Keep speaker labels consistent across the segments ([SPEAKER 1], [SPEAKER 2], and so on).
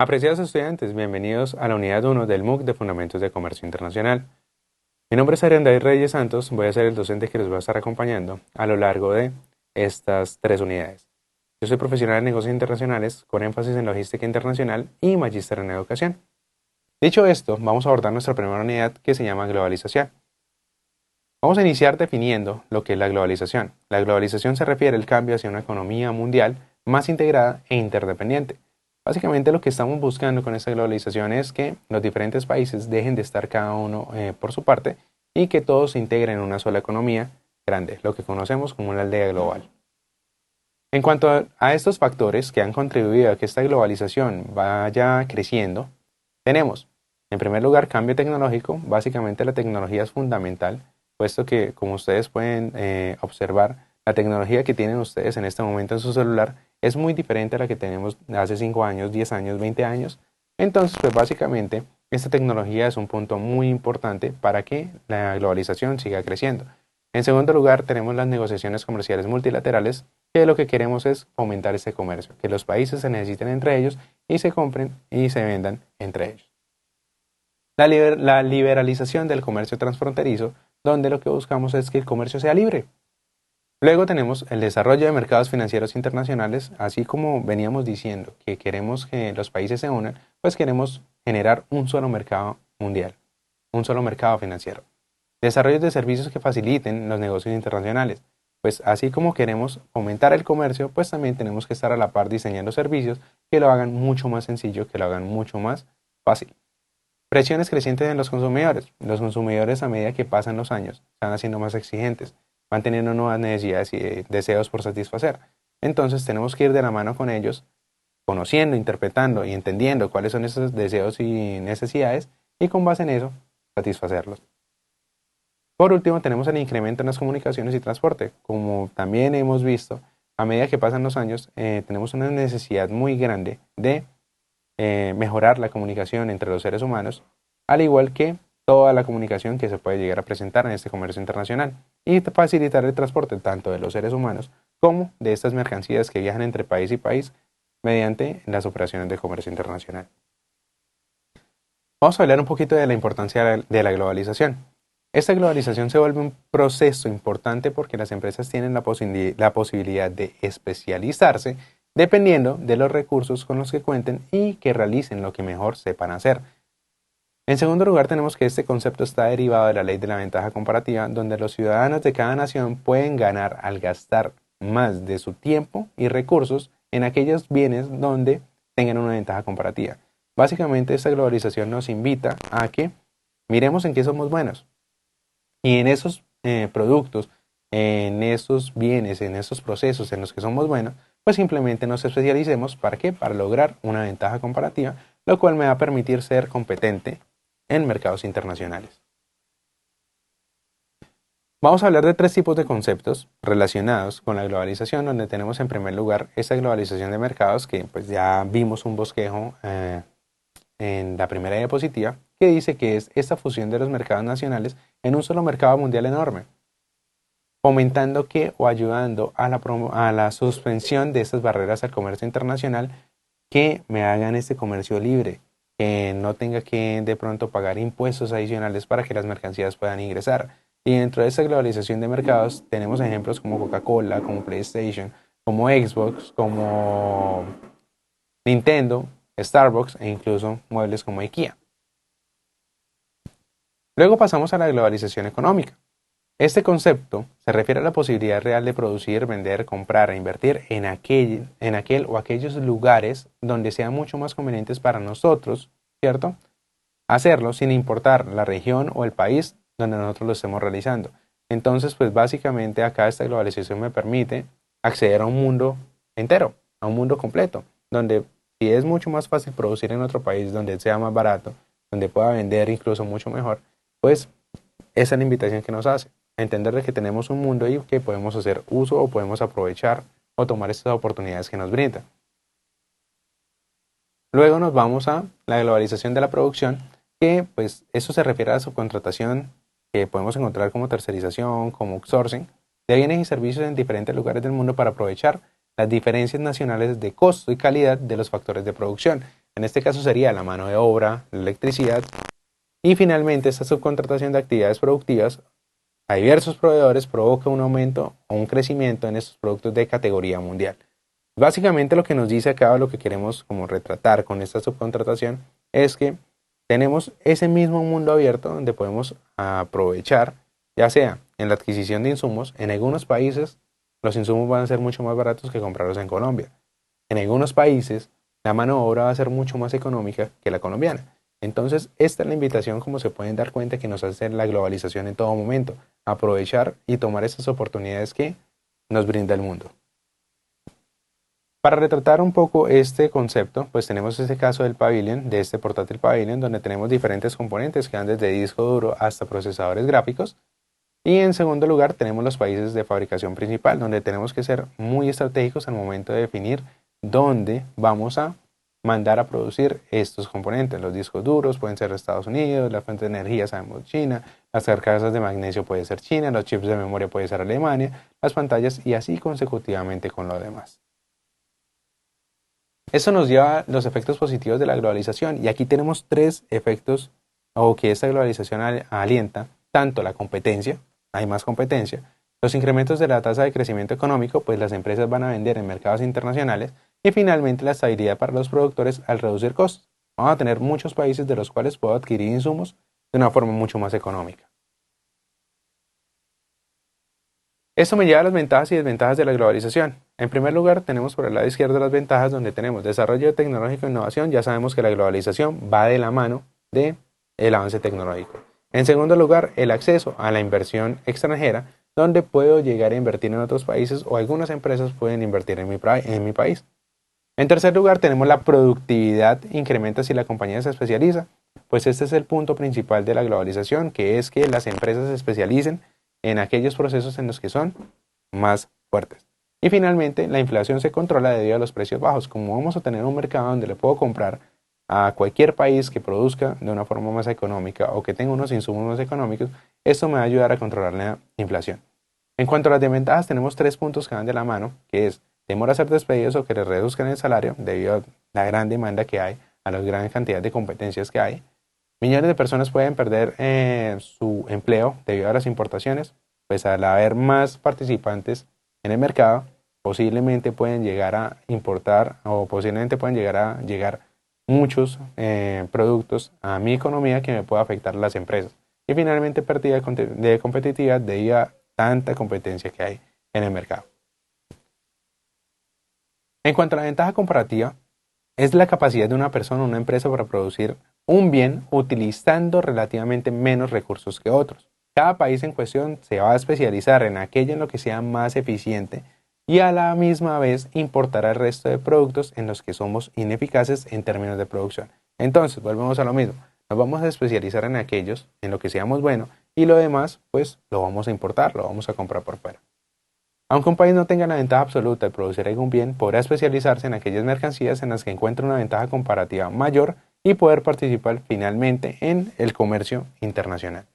[SPEAKER 1] Apreciados estudiantes, bienvenidos a la unidad 1 del MOOC de Fundamentos de Comercio Internacional. Mi nombre es Ariel David Reyes Santos, voy a ser el docente que les va a estar acompañando a lo largo de estas 3 unidades. Yo soy profesional en negocios internacionales con énfasis en logística internacional y magíster en educación. Dicho esto, vamos a abordar nuestra primera unidad que se llama globalización. Vamos a iniciar definiendo lo que es la globalización. La globalización se refiere al cambio hacia una economía mundial más integrada e interdependiente. Básicamente lo que estamos buscando con esta globalización es que los diferentes países dejen de estar cada uno por su parte y que todos se integren en una sola economía grande, lo que conocemos como una aldea global. En cuanto a estos factores que han contribuido a que esta globalización vaya creciendo, tenemos, en primer lugar, cambio tecnológico. Básicamente la tecnología es fundamental, puesto que, como ustedes pueden observar, la tecnología que tienen ustedes en este momento en su celular es muy diferente a la que tenemos hace 5 años, 10 años, 20 años. Entonces, pues básicamente, esta tecnología es un punto muy importante para que la globalización siga creciendo. En segundo lugar, tenemos las negociaciones comerciales multilaterales, que lo que queremos es fomentar este comercio, que los países se necesiten entre ellos y se compren y se vendan entre ellos. La liberalización del comercio transfronterizo, donde lo que buscamos es que el comercio sea libre. Luego tenemos el desarrollo de mercados financieros internacionales, así como veníamos diciendo que queremos que los países se unan, pues queremos generar un solo mercado mundial, un solo mercado financiero. Desarrollo de servicios que faciliten los negocios internacionales, pues así como queremos fomentar el comercio, pues también tenemos que estar a la par diseñando servicios que lo hagan mucho más sencillo, que lo hagan mucho más fácil. Presiones crecientes en los consumidores. Los consumidores, a medida que pasan los años, están haciendo más exigentes, van teniendo nuevas necesidades y deseos por satisfacer. Entonces tenemos que ir de la mano con ellos, conociendo, interpretando y entendiendo cuáles son esos deseos y necesidades, y con base en eso, satisfacerlos. Por último, tenemos el incremento en las comunicaciones y transporte. Como también hemos visto, a medida que pasan los años, tenemos una necesidad muy grande de mejorar la comunicación entre los seres humanos, al igual que toda la comunicación que se puede llegar a presentar en este comercio internacional, y facilitar el transporte tanto de los seres humanos como de estas mercancías que viajan entre país y país mediante las operaciones de comercio internacional. Vamos a hablar un poquito de la importancia de la globalización. Esta globalización se vuelve un proceso importante porque las empresas tienen la posibilidad de especializarse dependiendo de los recursos con los que cuenten y que realicen lo que mejor sepan hacer. En segundo lugar, tenemos que este concepto está derivado de la ley de la ventaja comparativa, donde los ciudadanos de cada nación pueden ganar al gastar más de su tiempo y recursos en aquellos bienes donde tengan una ventaja comparativa. Básicamente, esta globalización nos invita a que miremos en qué somos buenos y en esos productos, en esos bienes, en esos procesos en los que somos buenos, pues simplemente nos especialicemos. ¿Para qué? Para lograr una ventaja comparativa, lo cual me va a permitir ser competente en mercados internacionales. Vamos a hablar de 3 tipos de conceptos relacionados con la globalización, donde tenemos en primer lugar esta globalización de mercados, que pues ya vimos un bosquejo en la primera diapositiva, que dice que es esta fusión de los mercados nacionales en un solo mercado mundial enorme, fomentando que o ayudando a la suspensión de estas barreras al comercio internacional que me hagan este comercio libre, que no tenga que de pronto pagar impuestos adicionales para que las mercancías puedan ingresar. Y dentro de esta globalización de mercados tenemos ejemplos como Coca-Cola, como PlayStation, como Xbox, como Nintendo, Starbucks e incluso muebles como IKEA. Luego pasamos a la globalización económica. Este concepto se refiere a la posibilidad real de producir, vender, comprar e invertir en aquel o aquellos lugares donde sean mucho más convenientes para nosotros, ¿cierto? Hacerlo sin importar la región o el país donde nosotros lo estemos realizando. Entonces, pues básicamente acá esta globalización me permite acceder a un mundo entero, a un mundo completo, donde si es mucho más fácil producir en otro país, donde sea más barato, donde pueda vender incluso mucho mejor, pues esa es la invitación que nos hace. Entender de que tenemos un mundo y que podemos hacer uso o podemos aprovechar o tomar estas oportunidades que nos brinda. Luego nos vamos a la globalización de la producción, que pues eso se refiere a la subcontratación que podemos encontrar como tercerización, como outsourcing, de bienes y servicios en diferentes lugares del mundo para aprovechar las diferencias nacionales de costo y calidad de los factores de producción. En este caso sería la mano de obra, la electricidad y finalmente esta subcontratación de actividades productivas a diversos proveedores provoca un aumento o un crecimiento en estos productos de categoría mundial. Básicamente lo que nos dice acá, lo que queremos como retratar con esta subcontratación, es que tenemos ese mismo mundo abierto donde podemos aprovechar, ya sea en la adquisición de insumos, en algunos países los insumos van a ser mucho más baratos que comprarlos en Colombia. En algunos países la mano de obra va a ser mucho más económica que la colombiana. Entonces, esta es la invitación, como se pueden dar cuenta, que nos hace la globalización en todo momento. Aprovechar y tomar estas oportunidades que nos brinda el mundo. Para retratar un poco este concepto, pues tenemos este caso del Pavilion, de este portátil Pavilion, donde tenemos diferentes componentes que van desde disco duro hasta procesadores gráficos. Y en segundo lugar tenemos los países de fabricación principal, donde tenemos que ser muy estratégicos al momento de definir dónde vamos a mandar a producir estos componentes. Los discos duros pueden ser Estados Unidos, la fuente de energía sabemos China, las carcasas de magnesio puede ser China, los chips de memoria puede ser Alemania, las pantallas y así consecutivamente con lo demás. Esto nos lleva a los efectos positivos de la globalización y aquí tenemos tres efectos o que esta globalización alienta, tanto la competencia, hay más competencia, los incrementos de la tasa de crecimiento económico, pues las empresas van a vender en mercados internacionales y finalmente la estabilidad para los productores al reducir costos. Vamos a tener muchos países de los cuales puedo adquirir insumos de una forma mucho más económica. Esto me lleva a las ventajas y desventajas de la globalización. En primer lugar, tenemos por el lado izquierdo las ventajas donde tenemos desarrollo tecnológico e innovación. Ya sabemos que la globalización va de la mano del avance tecnológico. En segundo lugar, el acceso a la inversión extranjera, donde puedo llegar a invertir en otros países o algunas empresas pueden invertir en mi país. En tercer lugar, tenemos la productividad incrementa si la compañía se especializa. Pues este es el punto principal de la globalización, que es que las empresas se especialicen en aquellos procesos en los que son más fuertes. Y finalmente, la inflación se controla debido a los precios bajos. Como vamos a tener un mercado donde le puedo comprar a cualquier país que produzca de una forma más económica o que tenga unos insumos más económicos, esto me va a ayudar a controlar la inflación. En cuanto a las desventajas, tenemos tres puntos que van de la mano, que es temor a ser despedidos o que les reduzcan el salario debido a la gran demanda que hay, a la gran cantidad de competencias que hay. Millones de personas pueden perder su empleo debido a las importaciones, pues al haber más participantes en el mercado, posiblemente pueden llegar a importar o posiblemente pueden llegar muchos productos a mi economía que me pueda afectar a las empresas. Y finalmente pérdida de competitividad debido a tanta competencia que hay en el mercado. En cuanto a la ventaja comparativa, es la capacidad de una persona o una empresa para producir un bien utilizando relativamente menos recursos que otros. Cada país en cuestión se va a especializar en aquello en lo que sea más eficiente y a la misma vez importará el resto de productos en los que somos ineficaces en términos de producción. Entonces, volvemos a lo mismo. Nos vamos a especializar en aquellos en lo que seamos buenos y lo demás, pues lo vamos a importar, lo vamos a comprar por fuera. Aunque un país no tenga la ventaja absoluta de producir algún bien, podrá especializarse en aquellas mercancías en las que encuentre una ventaja comparativa mayor y poder participar finalmente en el comercio internacional.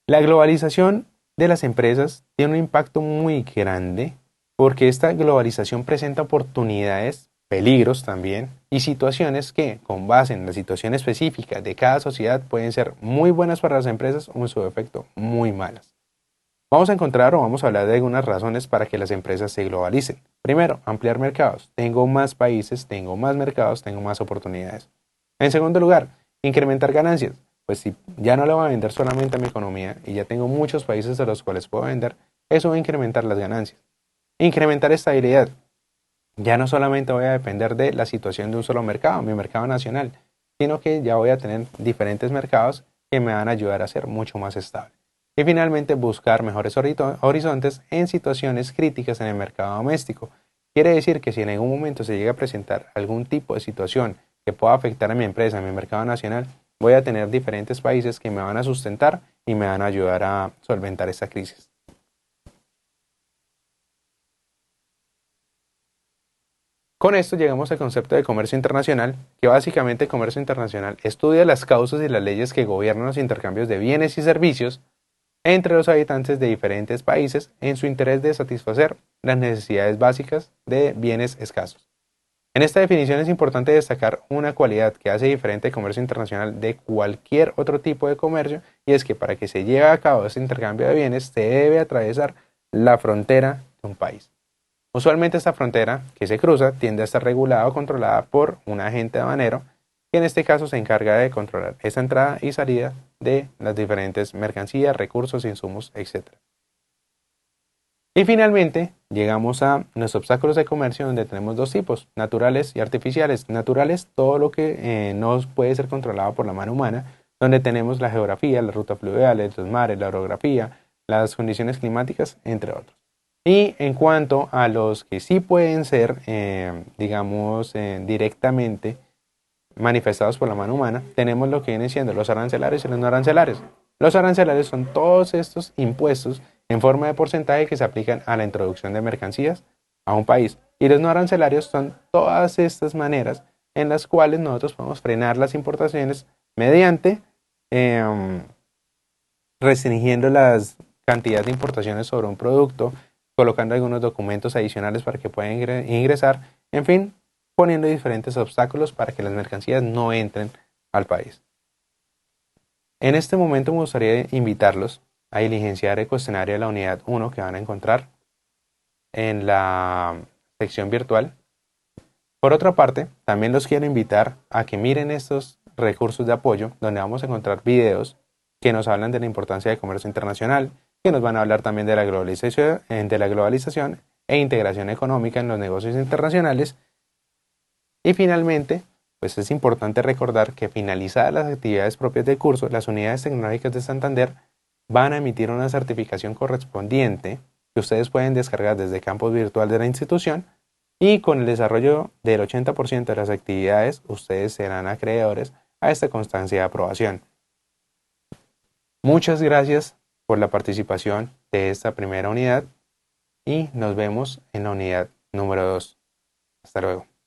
[SPEAKER 1] La globalización de las empresas tiene un impacto muy grande porque esta globalización presenta oportunidades, peligros también y situaciones que, con base en la situación específica de cada sociedad, pueden ser muy buenas para las empresas o en su defecto muy malas. Vamos a encontrar o vamos a hablar de algunas razones para que las empresas se globalicen. Primero, ampliar mercados. Tengo más países, tengo más mercados, tengo más oportunidades. En segundo lugar, incrementar ganancias. Pues si ya no le voy a vender solamente a mi economía y ya tengo muchos países a los cuales puedo vender, eso va a incrementar las ganancias. Incrementar estabilidad. Ya no solamente voy a depender de la situación de un solo mercado, mi mercado nacional, sino que ya voy a tener diferentes mercados que me van a ayudar a ser mucho más estable. Y finalmente, buscar mejores horizontes en situaciones críticas en el mercado doméstico. Quiere decir que si en algún momento se llega a presentar algún tipo de situación que pueda afectar a mi empresa, a mi mercado nacional, voy a tener diferentes países que me van a sustentar y me van a ayudar a solventar esta crisis. Con esto llegamos al concepto de comercio internacional, que básicamente el comercio internacional estudia las causas y las leyes que gobiernan los intercambios de bienes y servicios entre los habitantes de diferentes países en su interés de satisfacer las necesidades básicas de bienes escasos. En esta definición es importante destacar una cualidad que hace diferente el comercio internacional de cualquier otro tipo de comercio, y es que para que se lleve a cabo este intercambio de bienes se debe atravesar la frontera de un país. Usualmente esta frontera que se cruza tiende a estar regulada o controlada por un agente aduanero, que en este caso se encarga de controlar esa entrada y salida de las diferentes mercancías, recursos, insumos, etc. Y finalmente llegamos a los obstáculos de comercio, donde tenemos dos tipos, naturales y artificiales. Naturales, todo lo que no puede ser controlado por la mano humana, donde tenemos la geografía, las rutas fluviales, los mares, la orografía, las condiciones climáticas, entre otros. Y en cuanto a los que sí pueden ser, digamos, directamente manifestados por la mano humana, tenemos lo que vienen siendo los arancelarios y los no arancelarios. Los arancelarios son todos estos impuestos en forma de porcentaje que se aplican a la introducción de mercancías a un país. Y los no arancelarios son todas estas maneras en las cuales nosotros podemos frenar las importaciones mediante restringiendo las cantidades de importaciones sobre un producto, colocando algunos documentos adicionales para que puedan ingresar, en fin, poniendo diferentes obstáculos para que las mercancías no entren al país. En este momento me gustaría invitarlos a diligenciar el cuestionario de la unidad 1 que van a encontrar en la sección virtual. Por otra parte, también los quiero invitar a que miren estos recursos de apoyo, donde vamos a encontrar videos que nos hablan de la importancia del comercio internacional, que nos van a hablar también de la globalización e integración económica en los negocios internacionales. Y finalmente, pues es importante recordar que finalizadas las actividades propias del curso, las unidades tecnológicas de Santander van a emitir una certificación correspondiente que ustedes pueden descargar desde el campus virtual de la institución, y con el desarrollo del 80% de las actividades ustedes serán acreedores a esta constancia de aprobación. Muchas gracias por la participación de esta primera unidad y nos vemos en la unidad número 2. Hasta luego.